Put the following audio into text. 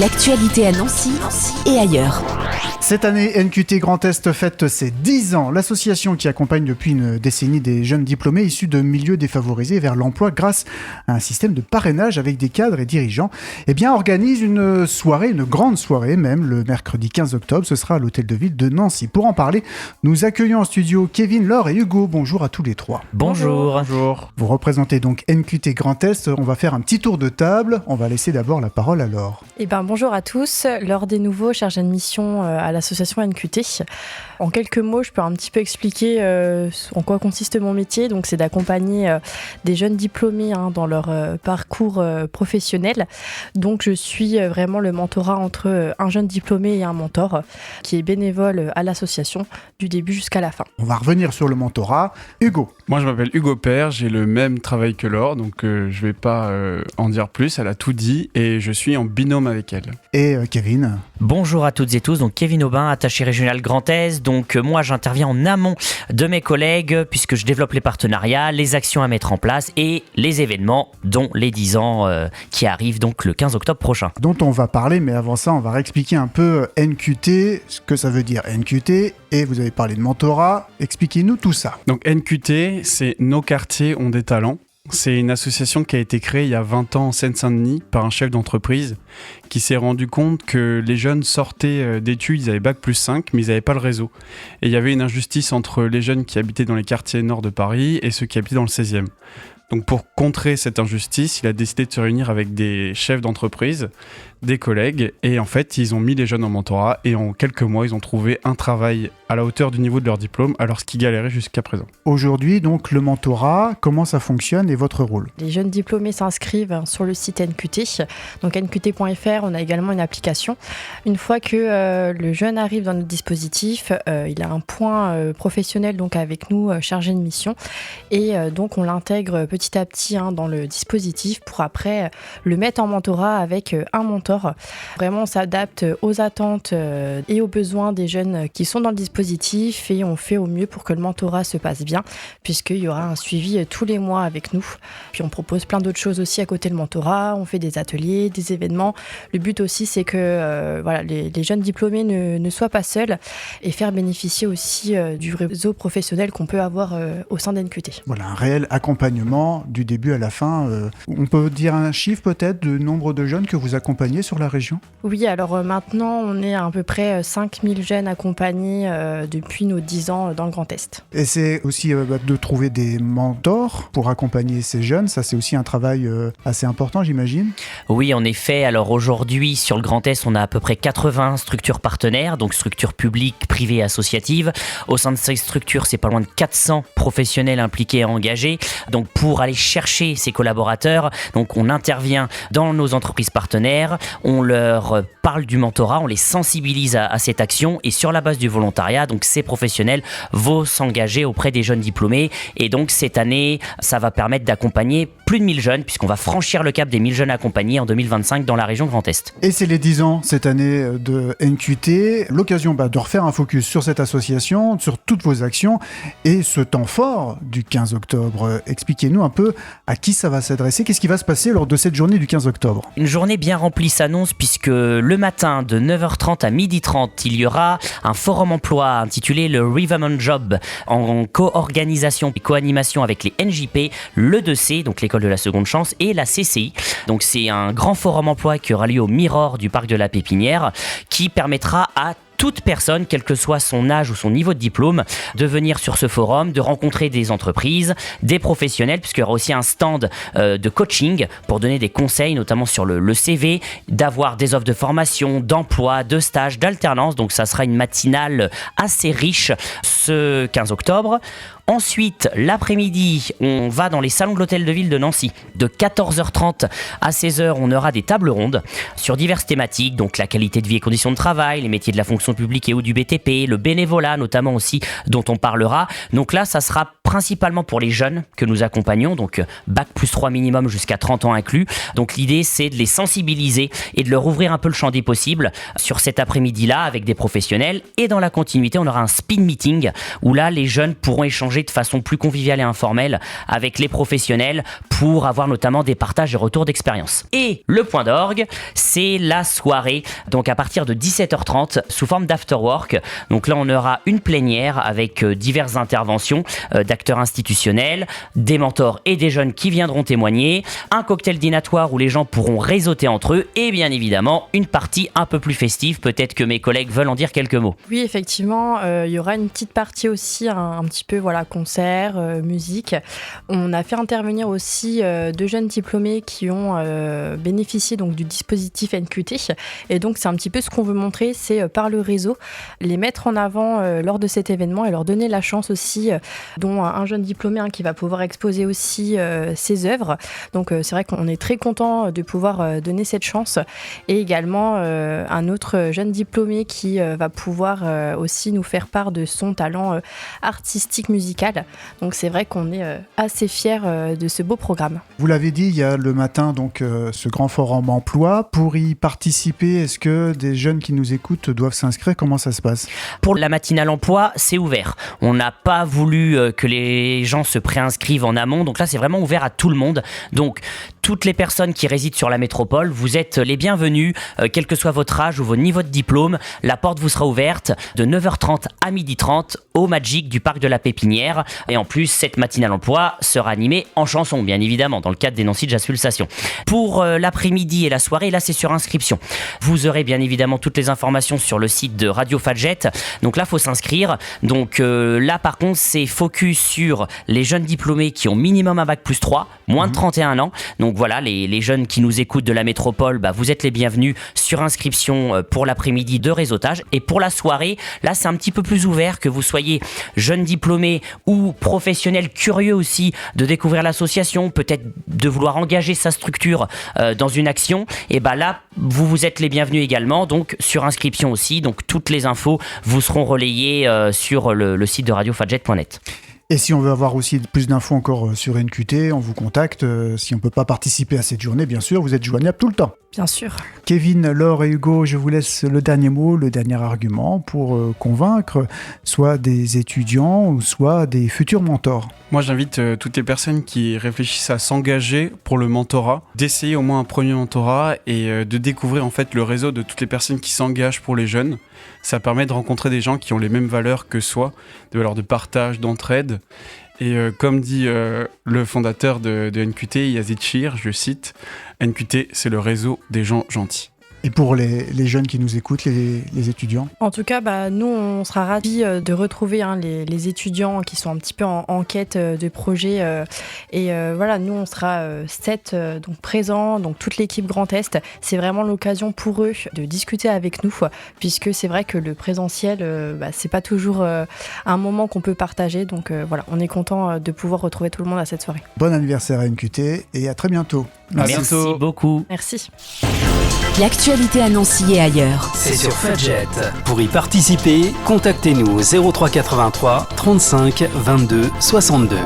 L'actualité à Nancy et ailleurs. Cette année, NQT Grand Est fête ses 10 ans. L'association qui accompagne depuis une décennie des jeunes diplômés issus de milieux défavorisés vers l'emploi grâce à un système de parrainage avec des cadres et dirigeants, organise une soirée, une grande soirée même, le mercredi 15 octobre. Ce sera à l'Hôtel de Ville de Nancy. Pour en parler, nous accueillons en studio Kevin, Laure et Hugo. Bonjour à tous les trois. Bonjour. Vous représentez donc NQT Grand Est. On va faire un petit tour de table. On va laisser d'abord la parole à Laure. Bonjour à tous. Laure Desnouveaux, chargée de mission à l'association NQT. En quelques mots, je peux un petit peu expliquer en quoi consiste mon métier. Donc, c'est d'accompagner des jeunes diplômés dans leur parcours professionnel. Donc, je suis vraiment le mentorat entre un jeune diplômé et un mentor qui est bénévole à l'association du début jusqu'à la fin. On va revenir sur le mentorat. Hugo. Moi, je m'appelle Hugo Père, j'ai le même travail que Laure, donc je vais pas en dire plus, elle a tout dit et je suis en binôme avec elle. Et Kevin. Bonjour à toutes et tous, donc Kevin Aubin, attaché régional Grand Est. Donc moi j'interviens en amont de mes collègues puisque je développe les partenariats, les actions à mettre en place et les événements dont les 10 ans qui arrivent donc le 15 octobre prochain. Dont on va parler, mais avant ça on va réexpliquer un peu NQT, ce que ça veut dire NQT, et vous avez parlé de mentorat, expliquez-nous tout ça. Donc NQT, c'est Nos quartiers ont des talents. C'est une association qui a été créée il y a 20 ans en Seine-Saint-Denis par un chef d'entreprise qui s'est rendu compte que les jeunes sortaient d'études, ils avaient Bac+5, mais ils n'avaient pas le réseau. Et il y avait une injustice entre les jeunes qui habitaient dans les quartiers nord de Paris et ceux qui habitaient dans le 16e. Donc pour contrer cette injustice, il a décidé de se réunir avec des chefs d'entreprise, des collègues, et en fait, ils ont mis les jeunes en mentorat, et en quelques mois, ils ont trouvé un travail à la hauteur du niveau de leur diplôme, alors qu'ils galéraient jusqu'à présent. Aujourd'hui, donc, le mentorat, comment ça fonctionne et votre rôle ? Les jeunes diplômés s'inscrivent sur le site NQT, donc nqt.fr, on a également une application. Une fois que le jeune arrive dans notre dispositif, il a un point professionnel donc avec nous, chargé de mission, et donc on l'intègre petit à petit dans le dispositif pour après le mettre en mentorat avec un mentor. Vraiment, on s'adapte aux attentes et aux besoins des jeunes qui sont dans le dispositif et on fait au mieux pour que le mentorat se passe bien puisqu'il y aura un suivi tous les mois avec nous. Puis on propose plein d'autres choses aussi à côté de mentorat, on fait des ateliers, des événements. Le but aussi, c'est que les jeunes diplômés ne soient pas seuls et faire bénéficier aussi du réseau professionnel qu'on peut avoir au sein d'NQT. Voilà, un réel accompagnement du début à la fin. On peut dire un chiffre peut-être du nombre de jeunes que vous accompagnez sur la région ? Oui, alors maintenant, on est à peu près 5000 jeunes accompagnés depuis nos 10 ans dans le Grand Est. Et c'est aussi de trouver des mentors pour accompagner ces jeunes. Ça, c'est aussi un travail assez important, j'imagine ? Oui, en effet. Alors aujourd'hui, sur le Grand Est, on a à peu près 80 structures partenaires, donc structures publiques, privées et associatives. Au sein de ces structures, c'est pas loin de 400 professionnels impliqués et engagés. Donc pour aller chercher ces collaborateurs, donc on intervient dans nos entreprises partenaires, on leur parle du mentorat, on les sensibilise à cette action et sur la base du volontariat, donc ces professionnels vont s'engager auprès des jeunes diplômés et donc cette année, ça va permettre d'accompagner plus de 1000 jeunes puisqu'on va franchir le cap des 1000 jeunes accompagnés en 2025 dans la région Grand Est. Et c'est les 10 ans cette année de NQT, l'occasion de refaire un focus sur cette association, sur toutes vos actions et ce temps fort du 15 octobre. Expliquez-nous un peu à qui ça va s'adresser, qu'est-ce qui va se passer lors de cette journée du 15 octobre. Une journée bien remplie s'annonce puisque le matin de 9h30 à 12h30, il y aura un forum emploi intitulé le Rhythm on Job en co-organisation et co-animation avec les NJP, le 2C, donc l'école de la seconde chance, et la CCI. Donc c'est un grand forum emploi qui aura lieu au Mirror du parc de la Pépinière qui permettra à toute personne, quel que soit son âge ou son niveau de diplôme, de venir sur ce forum, de rencontrer des entreprises, des professionnels, puisqu'il y aura aussi un stand de coaching pour donner des conseils, notamment sur le CV, d'avoir des offres de formation, d'emploi, de stage, d'alternance. Donc ça sera une matinale assez riche ce 15 octobre. Ensuite, l'après-midi, on va dans les salons de l'Hôtel de Ville de Nancy. De 14h30 à 16h, on aura des tables rondes sur diverses thématiques, donc la qualité de vie et conditions de travail, les métiers de la fonction publique et ou du BTP, le bénévolat notamment aussi, dont on parlera. Donc là, ça sera principalement pour les jeunes que nous accompagnons, donc Bac+3 minimum jusqu'à 30 ans inclus. Donc l'idée, c'est de les sensibiliser et de leur ouvrir un peu le champ des possibles sur cet après-midi-là avec des professionnels. Et dans la continuité, on aura un speed meeting où là, les jeunes pourront échanger échanger de façon plus conviviale et informelle avec les professionnels pour avoir notamment des partages et retours d'expérience. Et le point d'orgue, c'est la soirée, donc à partir de 17h30 sous forme d'afterwork. Donc là, on aura une plénière avec diverses interventions d'acteurs institutionnels, des mentors et des jeunes qui viendront témoigner, un cocktail dînatoire où les gens pourront réseauter entre eux et bien évidemment une partie un peu plus festive. Peut-être que mes collègues veulent en dire quelques mots. Oui, effectivement, il y aura une petite partie aussi, un petit peu concert, musique. On a fait intervenir aussi 2 jeunes diplômés qui ont bénéficié donc du dispositif NQT. Et donc c'est un petit peu ce qu'on veut montrer, c'est par le réseau, les mettre en avant lors de cet événement et leur donner la chance aussi, dont un jeune diplômé qui va pouvoir exposer aussi ses œuvres. Donc c'est vrai qu'on est très content de pouvoir donner cette chance. Et également un autre jeune diplômé qui va pouvoir aussi nous faire part de son talent artistique musical. Donc c'est vrai qu'on est assez fiers de ce beau programme. Vous l'avez dit, il y a le matin donc ce grand forum emploi. Pour y participer, est-ce que des jeunes qui nous écoutent doivent s'inscrire? Comment ça se passe? Pour la matinale emploi, c'est ouvert. On n'a pas voulu que les gens se préinscrivent en amont. Donc là, c'est vraiment ouvert à tout le monde. Donc toutes les personnes qui résident sur la métropole, vous êtes les bienvenus, quel que soit votre âge ou votre niveau de diplôme. La porte vous sera ouverte de 9h30 à 12h30 au Magic du parc de la Pépinière. Et en plus, cette matinale emploi sera animée en chanson, bien évidemment, dans le cadre des Nancy Jazz Pulsation. Pour l'après-midi et la soirée, là, c'est sur inscription. Vous aurez bien évidemment toutes les informations sur le site de Radio Fadjet. Donc là, il faut s'inscrire. Donc là, par contre, c'est focus sur les jeunes diplômés qui ont minimum un bac+3, moins de 31 ans. Donc voilà, les jeunes qui nous écoutent de la métropole, vous êtes les bienvenus sur inscription pour l'après-midi de réseautage. Et pour la soirée, là, c'est un petit peu plus ouvert, que vous soyez jeune diplômé ou professionnel curieux aussi de découvrir l'association, peut-être de vouloir engager sa structure dans une action. Et là, vous êtes les bienvenus également, donc sur inscription aussi. Donc toutes les infos vous seront relayées sur le site de radiofadjet.net. Et si on veut avoir aussi plus d'infos encore sur NQT, on vous contacte. Si on ne peut pas participer à cette journée, bien sûr, vous êtes joignable tout le temps. Bien sûr. Kevin, Laure et Hugo, je vous laisse le dernier mot, le dernier argument pour convaincre soit des étudiants ou soit des futurs mentors. Moi, j'invite toutes les personnes qui réfléchissent à s'engager pour le mentorat, d'essayer au moins un premier mentorat et de découvrir en fait le réseau de toutes les personnes qui s'engagent pour les jeunes. Ça permet de rencontrer des gens qui ont les mêmes valeurs que soi, des valeurs de partage, d'entraide. Et comme dit le fondateur de NQT, Yazid Shir, je cite, NQT, c'est le réseau des gens gentils. Et pour les jeunes qui nous écoutent, les étudiants? En tout cas, nous, on sera ravis de retrouver les étudiants qui sont un petit peu en quête de projets. Et voilà, nous, on sera 7 donc présents, donc toute l'équipe Grand Est. C'est vraiment l'occasion pour eux de discuter avec nous, puisque c'est vrai que le présentiel, c'est pas toujours un moment qu'on peut partager. Donc voilà, on est content de pouvoir retrouver tout le monde à cette soirée. Bon anniversaire à NQT et à très bientôt. Merci beaucoup. Merci. L'actualité à Nancy et ailleurs. C'est sur Fadjet. Pour y participer, contactez-nous au 03 83 35 22 62.